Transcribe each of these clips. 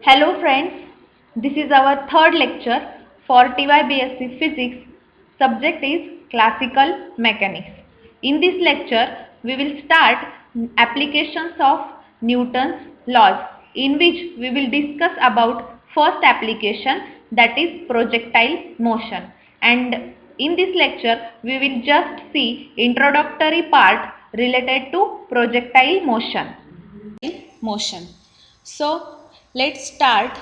Hello friends, this is our third lecture for TYBSc Physics. Subject is Classical Mechanics. In this lecture, we will start applications of Newton's laws, in which we will discuss about first application, that is projectile motion. And in this lecture, we will just see introductory part related to projectile motion. So let's start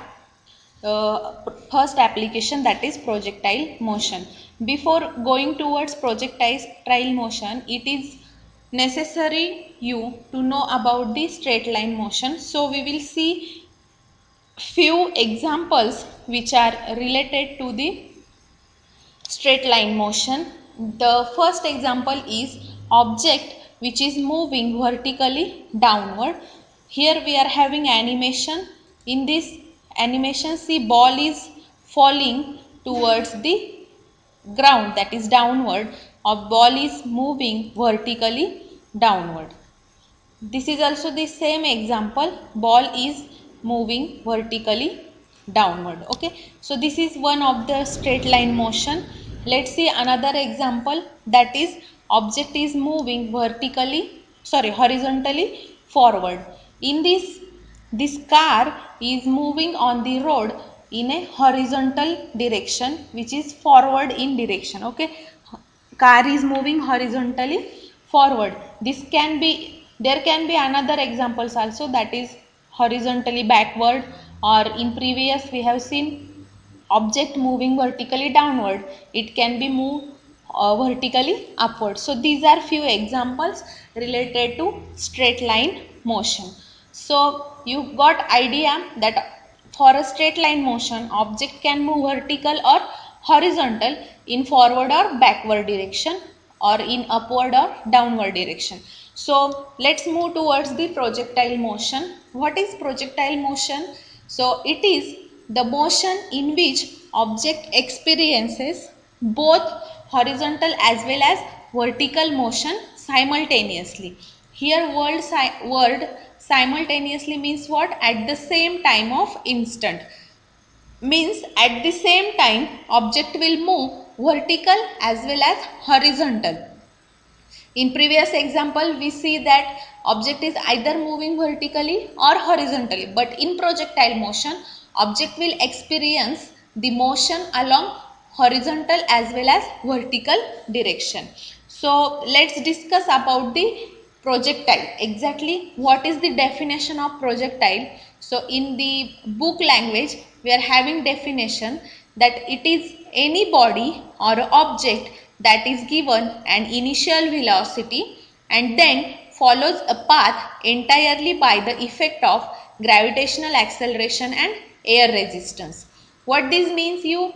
first application, that is projectile motion. Before going towards projectile motion, it is necessary you to know about the straight line motion. So we will see few examples which are related to the straight line motion. The first example is object which is moving vertically downward. Here we are having animation. In this animation, see, ball is falling towards the ground, that is downward, or ball is moving vertically downward. This is also the same example, ball is moving vertically downward. Okay, so this is one of the straight line motion. Let's see another example, that is object is moving horizontally forward. In this car is moving on the road in a horizontal direction, which is forward in direction. Okay, car is moving horizontally forward. There can be another examples also, that is horizontally backward, or in previous we have seen object moving vertically downward, it can be moved vertically upward. So these are few examples related to straight line motion. So you got idea that for a straight line motion, object can move vertical or horizontal in forward or backward direction, or in upward or downward direction. So let's move towards the projectile motion. What is projectile motion? So it is the motion in which object experiences both horizontal as well as vertical motion simultaneously. Here word simultaneously means what? At the same time of instant. Means at the same time object will move vertical as well as horizontal. In previous example, we see that object is either moving vertically or horizontally, but in projectile motion, object will experience the motion along horizontal as well as vertical direction. So let's discuss about the projectile. Exactly what is the definition of projectile? So in the book language, we are having definition that it is any body or object that is given an initial velocity and then follows a path entirely by the effect of gravitational acceleration and air resistance. What this means you?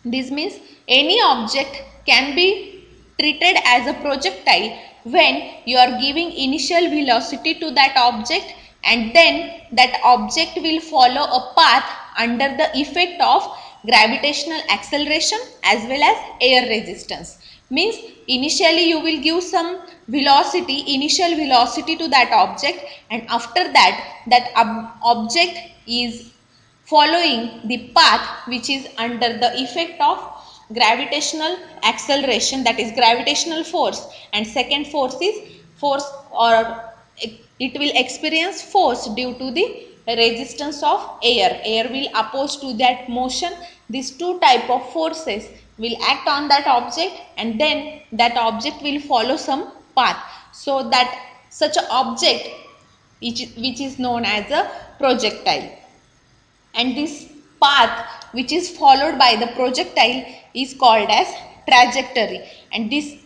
This means any object can be treated as a projectile when you are giving initial velocity to that object, and then that object will follow a path under the effect of gravitational acceleration as well as air resistance. Means initially you will give some initial velocity to that object, and after that object is following the path which is under the effect of gravitational acceleration, that is gravitational force, and second force is force, or it will experience force due to the resistance of air will oppose to that motion. These two type of forces will act on that object, and then that object will follow some path, so that such an object which is known as a projectile. And this path which is followed by the projectile is called as trajectory. And this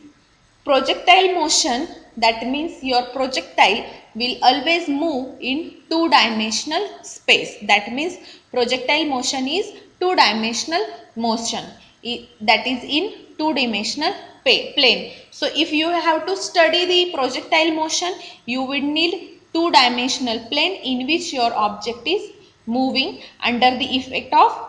projectile motion, that means your projectile will always move in two-dimensional space. That means projectile motion is two-dimensional motion, that is in two-dimensional plane. So if you have to study the projectile motion, you will need two-dimensional plane in which your object is moving under the effect of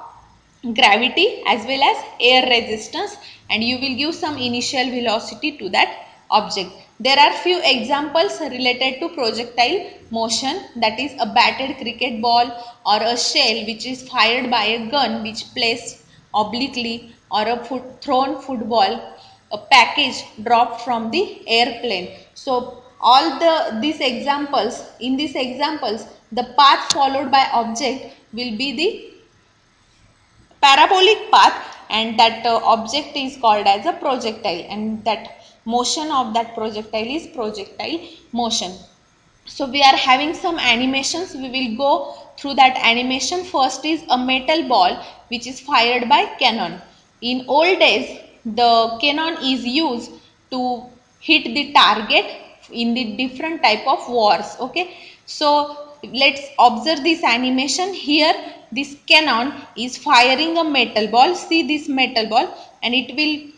gravity as well as air resistance, and you will give some initial velocity to that object. There are few examples related to projectile motion, that is a batted cricket ball or a shell which is fired by a gun which placed obliquely, or a thrown football, a package dropped from the airplane. So all these examples, in these examples, the path followed by object will be the parabolic path, and that object is called as a projectile, and that motion of that projectile is projectile motion. So we are having some animations, we will go through that animation. First is a metal ball which is fired by cannon. In old days the cannon is used to hit the target in the different type of wars. Okay, so let's observe this animation. Here this cannon is firing a metal ball. See this metal ball, and it will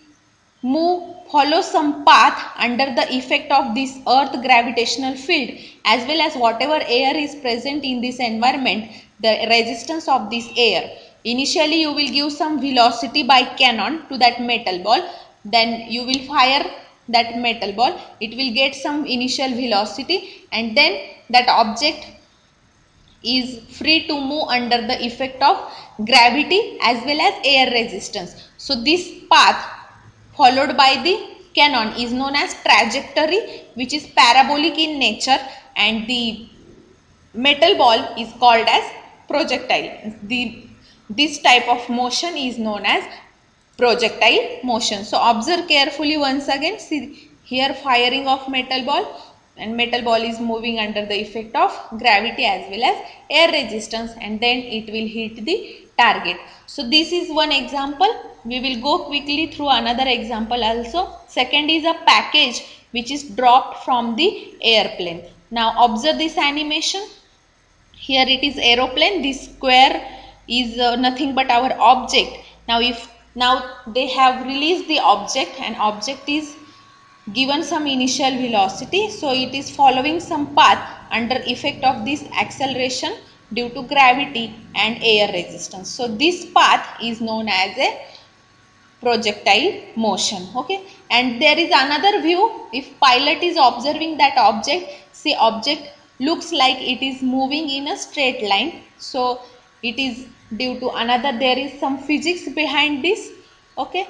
follow some path under the effect of this earth gravitational field, as well as whatever air is present in this environment, the resistance of this air. Initially you will give some velocity by cannon to that metal ball, then you will fire that metal ball, it will get some initial velocity, and then that object is free to move under the effect of gravity as well as air resistance. So this path followed by the cannon is known as trajectory, which is parabolic in nature, and the metal ball is called as projectile. This type of motion is known as projectile motion. So observe carefully once again. See here, firing of metal ball, and metal ball is moving under the effect of gravity as well as air resistance, and then it will hit the target. So this is one example. We will go quickly through another example also. Second is a package which is dropped from the airplane. Now observe this animation. Here it is aeroplane. This square is nothing but our object. Now they have released the object, and object is given some initial velocity, so it is following some path under effect of this acceleration due to gravity and air resistance. So this path is known as a projectile motion. Okay, and there is another view. If pilot is observing that object, see object looks like it is moving in a straight line, so it is due to another, there is some physics behind this. Okay,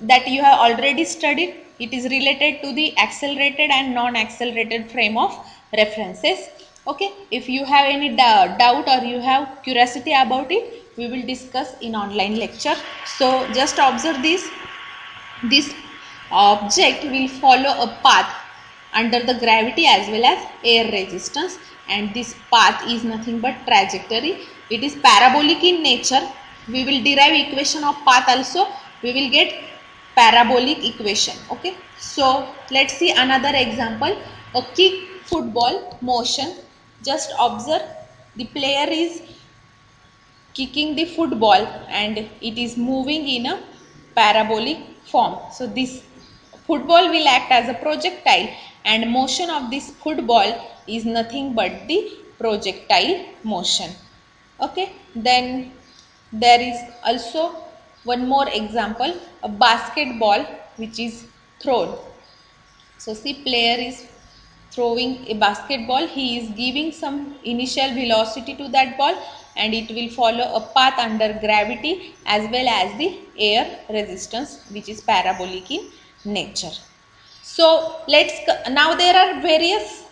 that you have already studied. It is related to the accelerated and non-accelerated frame of references. Okay, if you have any doubt or you have curiosity about it, we will discuss in online lecture. So just observe this object will follow a path under the gravity as well as air resistance, and this path is nothing but trajectory. It is parabolic in nature. We will derive equation of path also. We will get parabolic equation. Okay, so let's see another example. A kick football motion. Just observe, the player is kicking the football and it is moving in a parabolic form. So this football will act as a projectile, and motion of this football is nothing but the projectile motion. Okay, then there is also one more example, a basketball which is thrown. So see, player is throwing a basketball, he is giving some initial velocity to that ball, and it will follow a path under gravity as well as the air resistance, which is parabolic in nature. So now there are various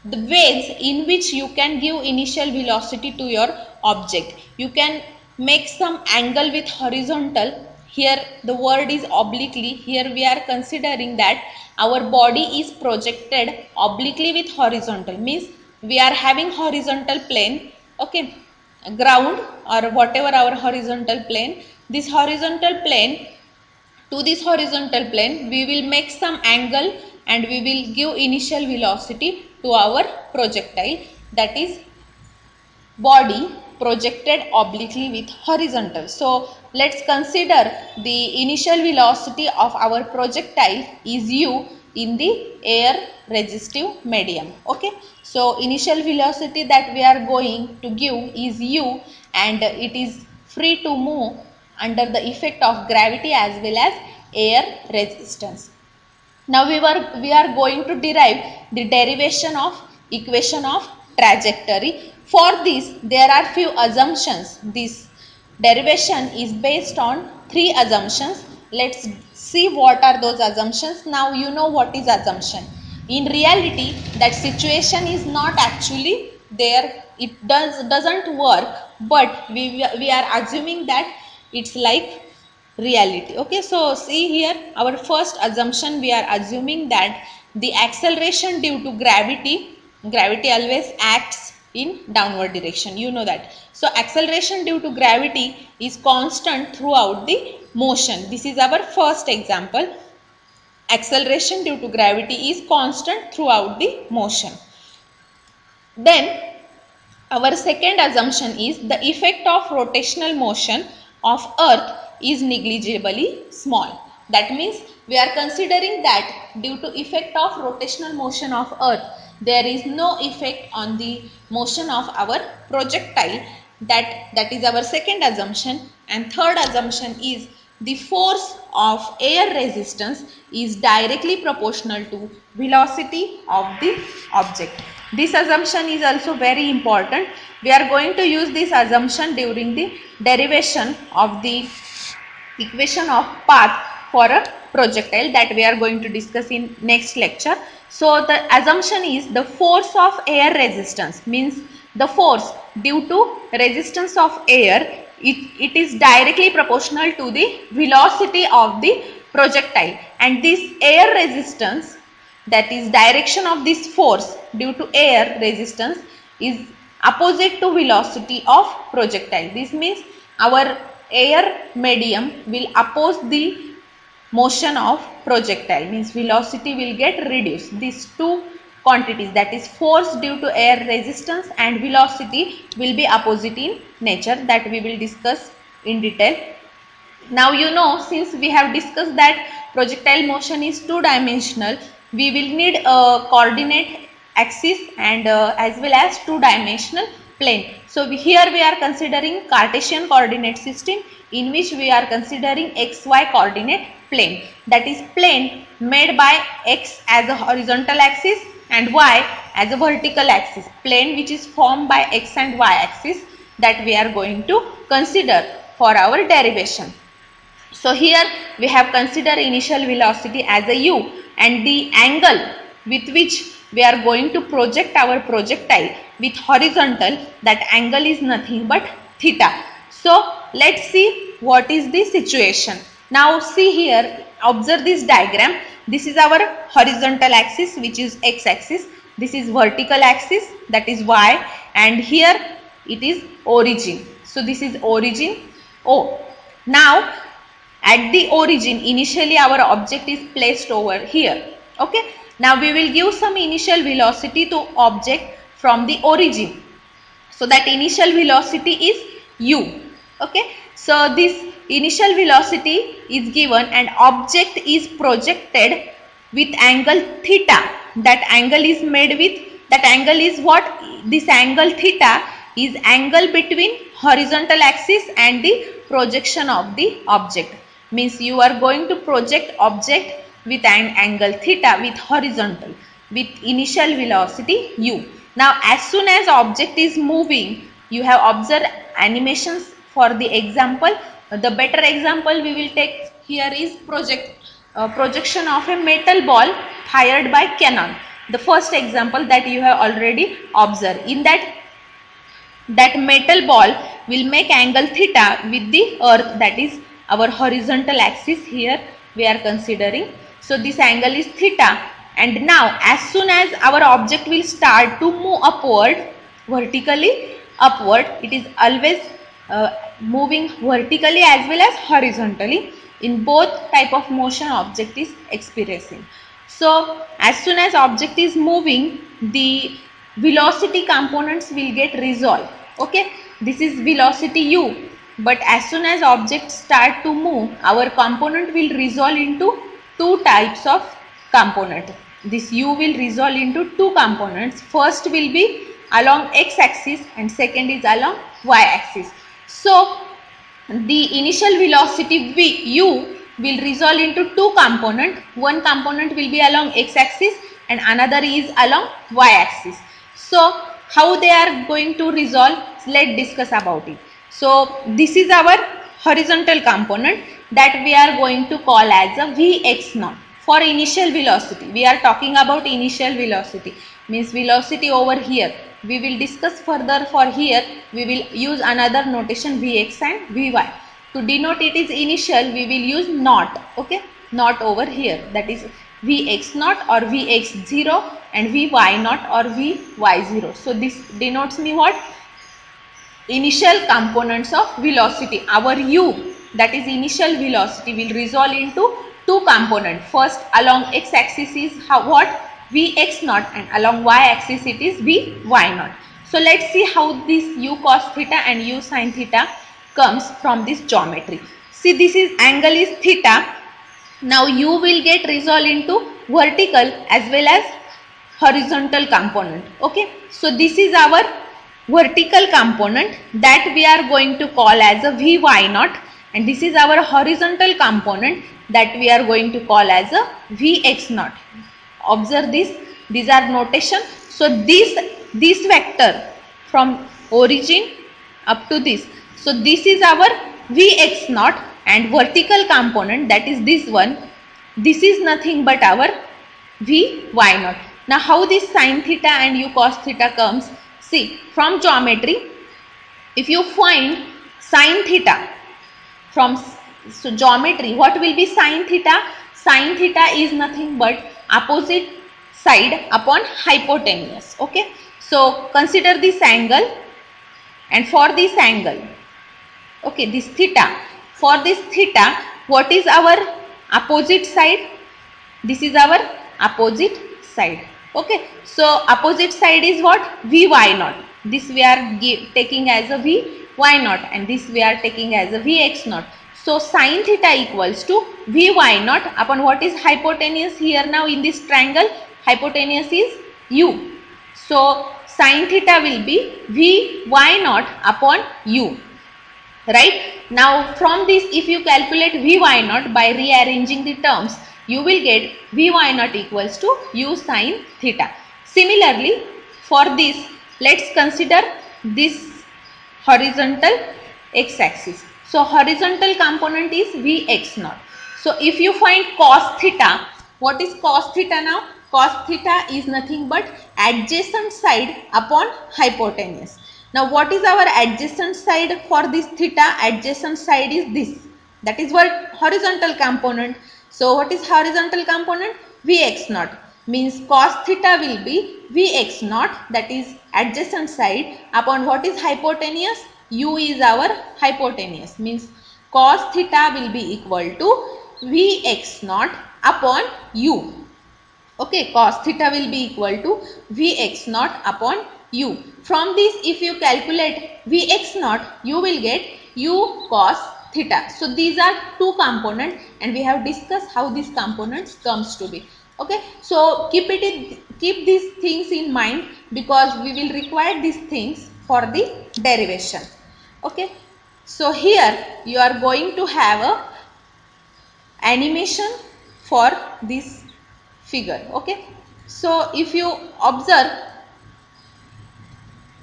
ways in which you can give initial velocity to your object. You can make some angle with horizontal. Here the word is obliquely. Here we are considering that our body is projected obliquely with horizontal, means we are having horizontal plane. Okay, ground or whatever our horizontal plane, this horizontal plane, to this horizontal plane we will make some angle and we will give initial velocity to our projectile, that is body projected obliquely with horizontal. So let's consider the initial velocity of our projectile is u in the air resistive medium. Okay, so initial velocity that we are going to give is u, and it is free to move under the effect of gravity as well as air resistance. Now we are going to derive the derivation of equation of trajectory. For this, there are few assumptions. This derivation is based on three assumptions. Let's see what are those assumptions. Now you know what is assumption. In reality, that situation is not actually there. It doesn't work, but we are assuming that it's like reality. Okay, so see here, our first assumption, we are assuming that the acceleration due to gravity always acts in downward direction, you know that. So acceleration due to gravity is constant throughout the motion. This is our first example. Acceleration due to gravity is constant throughout the motion. Then our second assumption is the effect of rotational motion of earth is negligibly small. That means we are considering that due to effect of rotational motion of earth, there is no effect on the motion of our projectile. That is our second assumption. And third assumption is the force of air resistance is directly proportional to velocity of the object. This assumption is also very important. We are going to use this assumption during the derivation of the equation of path for a projectile that we are going to discuss in next lecture. So the assumption is the force of air resistance, means the force due to resistance of air, it is directly proportional to the velocity of the projectile, and this air resistance, that is direction of this force due to air resistance, is opposite to velocity of projectile. This means our air medium will oppose the motion of projectile, means velocity will get reduced. These two quantities, that is force due to air resistance and velocity, will be opposite in nature, that we will discuss in detail. Now you know, since we have discussed that projectile motion is two dimensional, we will need a coordinate axis and as well as two dimensional plane. So here we are considering Cartesian coordinate system, in which we are considering xy coordinate plane, that is plane made by x as a horizontal axis and y as a vertical axis, plane which is formed by x and y axis, that we are going to consider for our derivation. So here we have considered initial velocity as a u, and the angle with which we are going to project our projectile with horizontal, that angle is nothing but theta. So let's see what is the situation. Now see here, observe this diagram. This is our horizontal axis, which is x axis. This is vertical axis, that is y, and here it is origin. So this is origin O. Now at the origin, initially our object is placed over here. Okay. Now we will give some initial velocity to object from the origin. So that initial velocity is u. Okay. So this initial velocity is given and object is projected with angle theta. That angle is made with, that angle is what? This angle theta is angle between horizontal axis and the projection of the object. Means you are going to project object with an angle theta with horizontal with initial velocity u. Now as soon as object is moving, you have observed animations for the example. The better example we will take here is projection of a metal ball fired by cannon. The first example that you have already observed. In that metal ball will make angle theta with the earth, that is our horizontal axis here we are considering. So this angle is theta, and now as soon as our object will start to move upward, vertically upward, it is always moving vertically as well as horizontally. In both type of motion object is experiencing. So as soon as object is moving, the velocity components will get resolved. Okay, this is velocity u. But as soon as objects start to move, our component will resolve into two types of component. This u will resolve into two components. First will be along x axis and second is along y axis. So the initial velocity v u will resolve into two components. One component will be along x-axis and another is along y-axis. So how they are going to resolve? Let's discuss about it. So this is our horizontal component that we are going to call as a Vx0 for initial velocity. We are talking about initial velocity, means velocity over here. We will discuss further. For here we will use another notation Vx and Vy. To denote it is initial, we will use naught. Okay, naught over here, that is Vx0 or Vx0 and Vy0 or Vy0. So this denotes me what? Initial components of velocity. Our u, that is initial velocity, will resolve into two components. First along x-axis is what? Vx0 and along y-axis it is Vy0. So let's see how this u cos theta and u sin theta comes from this geometry. See, this is angle is theta. Now u will get resolved into vertical as well as horizontal component. Okay, so this is our vertical component that we are going to call as a Vy0, and this is our horizontal component that we are going to call as a Vx0. Observe this, these are notation. So this vector from origin up to this, so this is our Vx0, and vertical component, that is this one, this is nothing but our Vy0. Now how this sin theta and u cos theta comes? See, from geometry, if you find sin theta from geometry, what will be sin theta? Sin theta is nothing but opposite side upon hypotenuse. Okay, so consider this angle, and for this angle, okay, this theta, for this theta, what is our opposite side? This is our opposite side. Okay, so opposite side is what? Vy0. This we are taking as a Vy0 and this we are taking as a Vx0. So sin theta equals to Vy0 upon what is hypotenuse here now in this triangle? Hypotenuse is u. So sin theta will be Vy0 upon u. Right? Now from this, if you calculate Vy0 by rearranging the terms, you will get Vy0 equals to u sin theta. Similarly, for this, let's consider this horizontal x-axis. So horizontal component is Vx0. So if you find cos theta, what is cos theta now? Cos theta is nothing but adjacent side upon hypotenuse. Now what is our adjacent side for this theta? Adjacent side is this. That is what horizontal component. So what is horizontal component? Vx0, means cos theta will be Vx0, that is adjacent side upon what is hypotenuse? U is our hypotenuse, means cos theta will be equal to Vx0 upon U. Okay, cos theta will be equal to Vx0 upon U. From this, if you calculate Vx0, you will get U cos theta. So these are two components and we have discussed how these components comes to be. Okay, so keep these things in mind because we will require these things for the derivation. Okay, so here you are going to have a animation for this figure. Okay, so if you observe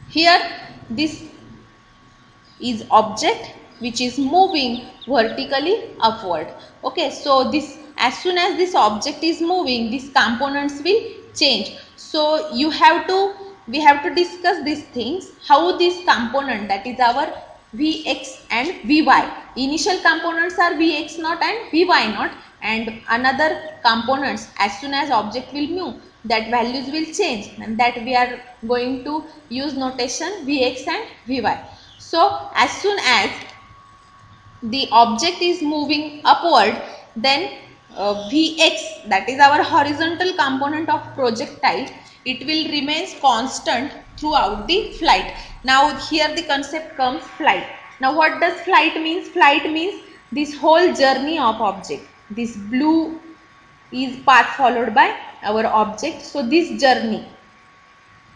here, this is object which is moving vertically upward. Okay, so this, as soon as this object is moving, these components will change. So we have to discuss these things, how this component, that is our Vx and Vy, initial components are Vx0 and Vy0, and another components, as soon as object will move, that values will change, and that we are going to use notation Vx and Vy. So as soon as the object is moving upward, then Vx, that is our horizontal component of projectile, it will remains constant throughout the flight. Now here the concept comes flight. Now what does flight means? Flight means this whole journey of object. This blue is path followed by our object. So this journey,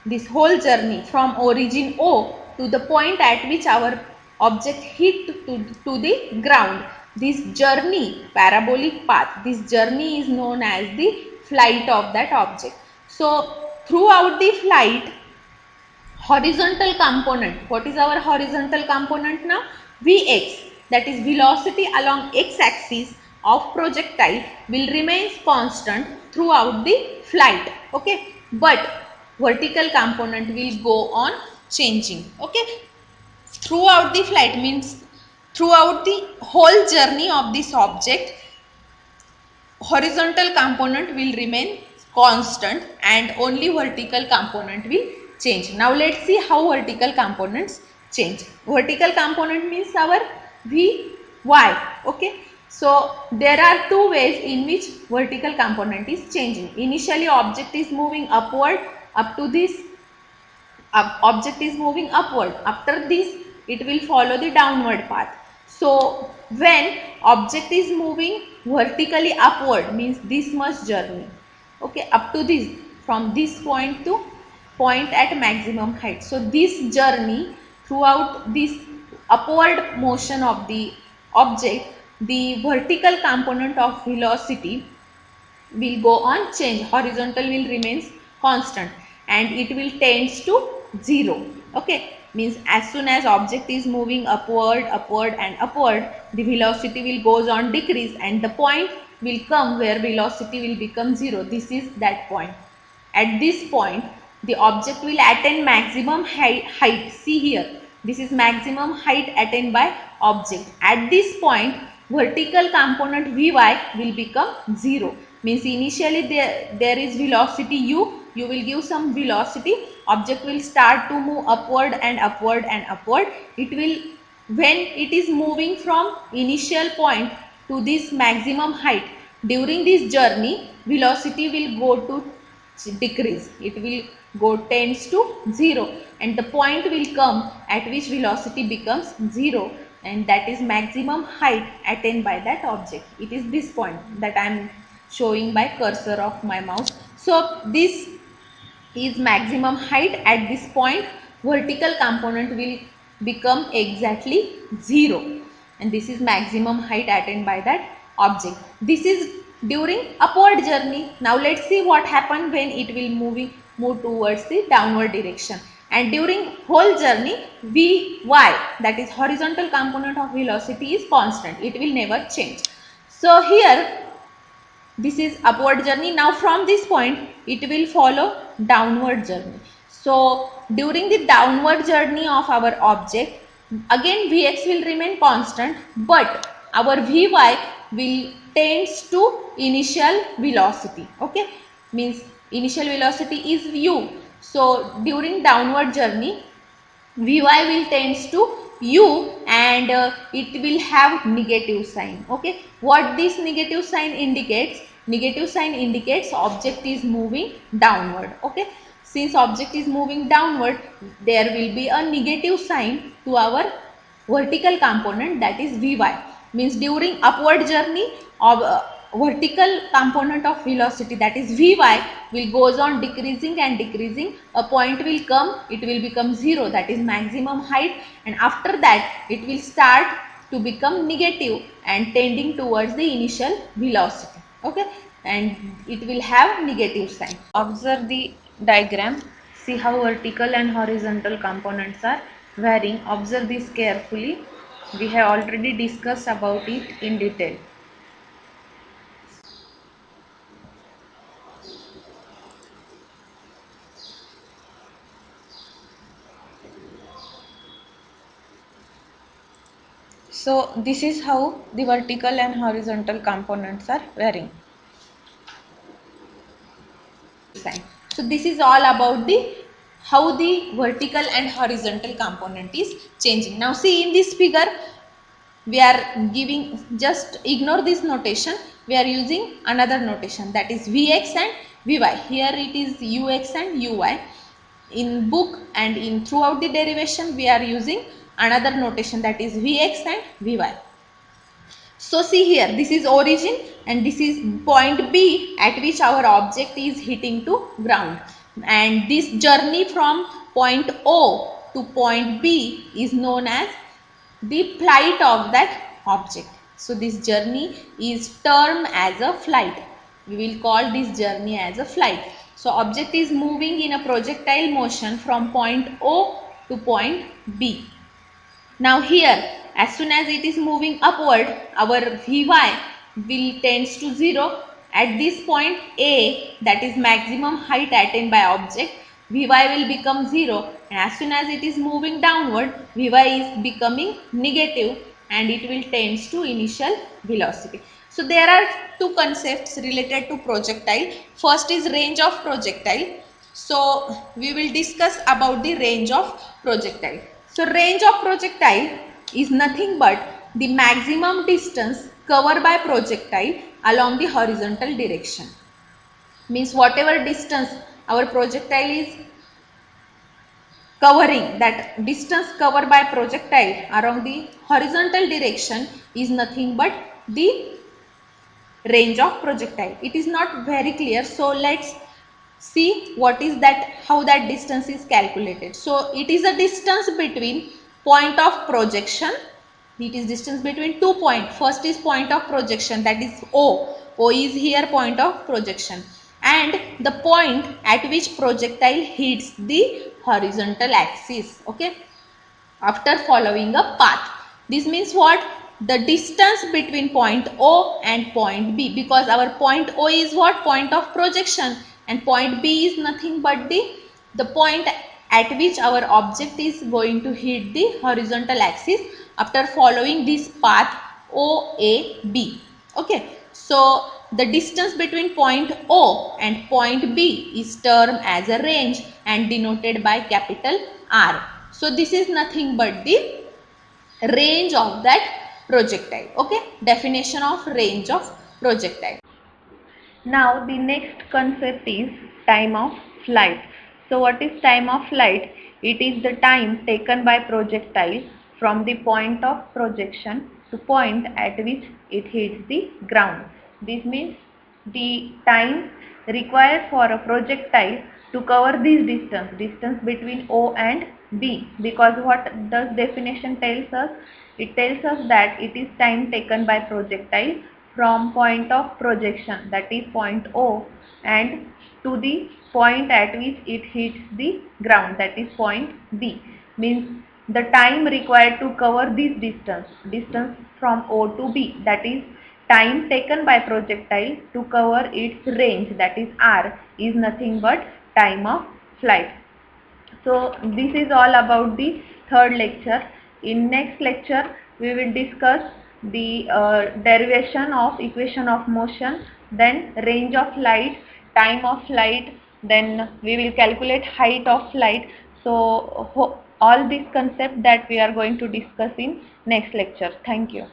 this whole journey from origin O to the point at which our object hit to the ground, this journey, parabolic path, this journey is known as the flight of that object. So throughout the flight, horizontal component, what is our horizontal component now? Vx, that is velocity along x axis of projectile, will remain constant throughout the flight, okay, but vertical component will go on changing, okay. Throughout the flight means throughout the whole journey of this object, horizontal component will remain constant and only vertical component will change. Now let's see how vertical components change. Vertical component means our Vy, okay. So there are two ways in which vertical component is changing. Initially object is moving upward up to this, object is moving upward. After this it will follow the downward path. So when object is moving vertically upward means this much journey, okay, up to this, from this point to point at maximum height. So this journey, throughout this upward motion of the object, the vertical component of velocity will go on change, horizontal will remains constant and it will tends to 0, okay. Means as soon as object is moving upward and upward, the velocity will goes on decrease and the point will come where velocity will become 0. This is that point. At this point the object will attain maximum height. See here, this is maximum height attained by object. At this point vertical component Vy will become 0. Means initially there is velocity u, you will give some velocity, object will start to move upward and upward and upward. It will, when it is moving from initial point to this maximum height, during this journey velocity will go to decrease, it will go tends to 0 and the point will come at which velocity becomes 0 and that is maximum height attained by that object. It is this point that I am showing by cursor of my mouse. So this is maximum height. At this point vertical component will become exactly 0 and this is maximum height attained by that object. This is during upward journey. Now let's see what happens when it will move towards the downward direction. And during whole journey Vy, that is horizontal component of velocity, is constant, it will never change. So here this is upward journey. Now from this point it will follow downward journey. So during the downward journey of our object, again Vx will remain constant but our Vy will tends to initial velocity, okay. Means initial velocity is u. So during downward journey Vy will tends to u and it will have negative sign, okay. What this negative sign indicates? Negative sign indicates object is moving downward, okay. Since object is moving downward, there will be a negative sign to our vertical component, that is Vy. Means during upward journey of vertical component of velocity, that is Vy, will goes on decreasing and decreasing. A point will come, it will become 0, that is maximum height, and after that it will start to become negative and tending towards the initial velocity, okay, and it will have negative sign. Observe the diagram, see how vertical and horizontal components are varying. Observe this carefully, we have already discussed about it in detail. So this is how the vertical and horizontal components are varying. So this is all about the how the vertical and horizontal component is changing. Now see in this figure we are giving, just ignore this notation, we are using another notation, that is Vx and Vy. Here it is Ux and Uy. In book and in throughout the derivation we are using another notation, that is Vx and Vy. So see here, this is origin and this is point B at which our object is hitting to ground, and this journey from point O to point B is known as the flight of that object. So this journey is termed as a flight. We will call this journey as a flight. So object is moving in a projectile motion from point O to point B. Now here, as soon as it is moving upward, our Vy will tends to 0. At this point A, that is maximum height attained by object, Vy will become 0, and as soon as it is moving downward, Vy is becoming negative and it will tends to initial velocity. So there are two concepts related to projectile. First is range of projectile. So we will discuss about the range of projectile. So range of projectile is nothing but the maximum distance covered by projectile along the horizontal direction. Means whatever distance our projectile is covering, that distance covered by projectile around the horizontal direction is nothing but the range of projectile. It is not very clear, so let's see what is that, how that distance is calculated. So it is a distance between point of projection. It is distance between 2 points. First is point of projection, that is O. O is here point of projection, and the point at which projectile hits the horizontal axis. Okay, after following a path. This means what? The distance between point O and point B, because our point O is what? Point of projection, and point B is nothing but the point at which our object is going to hit the horizontal axis after following this path OAB. Okay, so the distance between point O and point B is termed as a range and denoted by capital R. So this is nothing but the range of that projectile. Okay, definition of range of projectile. Now the next concept is time of flight. So what is time of flight? It is the time taken by projectile from the point of projection to point at which it hits the ground. This means the time required for a projectile to cover this distance between O and B, because what does definition tells us? It tells us that it is time taken by projectile from point of projection, that is point O, and to the point at which it hits the ground, that is point B. Means the time required to cover this distance from O to B, that is time taken by projectile to cover its range, that is R, is nothing but time of flight. So this is all about the third lecture. In next lecture we will discuss the derivation of equation of motion, then range of light, time of flight, then we will calculate height of flight. So all these concepts that we are going to discuss in next lecture. Thank you.